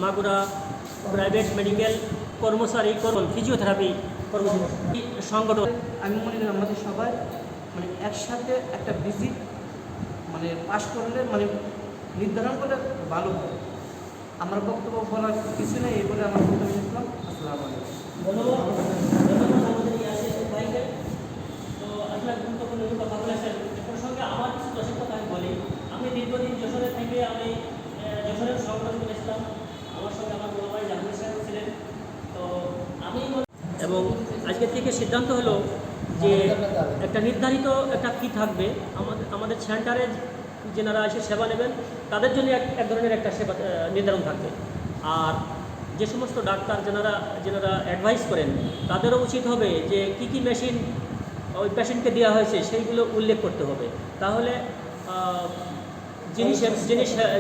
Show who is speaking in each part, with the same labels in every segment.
Speaker 1: Magura private medical কর্মচারী physiotherapy কর্মচারী সংগঠন।
Speaker 2: আমি মনে করি আমাদের সবাই মানে একসাথে একটা ভিজিট মানে পাশ করলে মানে নির্ধারণ করলে ভালো হয়। আমার বক্তব্য বলার কিছু নেই, এই বলে আমার বক্তব্য ইসলাম। আসসালামু আলাইকুম।
Speaker 1: ধন্যবাদ আমাদের ইয়াসির ভাইকে। তো আসলে গুরুত্বপূর্ণ কথা বলেছেন। এ প্রসঙ্গে আমার কিছু দশের কথা আমি বলি। আমি দীর্ঘদিন যশোরে থেকে আমি যশোরের সংগঠন করেছিলাম। আমার সঙ্গে আমার বড় ভাই জাহাঙ্গীর সাহেব ছিলেন। তো আমি এবং আজকে থেকে সিদ্ধান্ত হলো যে একটা নির্ধারিত একটা ফি থাকবে আমাদের সেন্টারে যেনারা এসে সেবা নেবেন তাদের জন্য এক ধরনের একটা সেবা নির্ধারণ থাকবে। আর যে সমস্ত ডাক্তার যেনারা অ্যাডভাইস করেন তাদেরও উচিত হবে যে কি কি মেশিন ওই পেশেন্টকে দেওয়া হয়েছে সেইগুলো উল্লেখ করতে হবে। তাহলে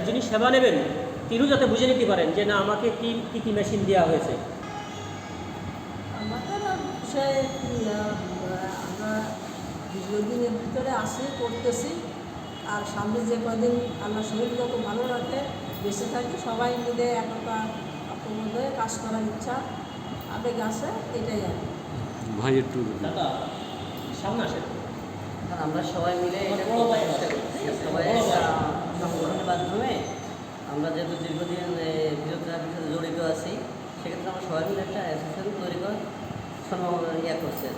Speaker 1: যিনি সেবা নেবেন তিনিও যাতে বুঝে নিতে পারেন যে না আমাকে কী কী মেশিন দেওয়া হয়েছে।
Speaker 3: আমাদের বিষয়ে আমরা দীর্ঘদিনের ভিতরে আসি করতেছি। আর সামনে যে কদিন আল্লাহ শরীর যত ভালো রাখে বেঁচে থাকি সবাই মিলে একটা ঐক্যবদ্ধ হয়ে কাজ করার ইচ্ছা আবেগ আছে, এটাই আর কি।
Speaker 4: ভাই একটু
Speaker 1: দাদা সামনে আসেন।
Speaker 5: আমরা সবাই মিলে এটা সবাই সংগঠনের মাধ্যমে আমরা যেহেতু দীর্ঘদিন ফিজিওথেরাপির সাথে জড়িত আছি, সেক্ষেত্রে আমরা সবাই মিলে একটা অ্যাসোসিয়েশন তৈরি করার করছে।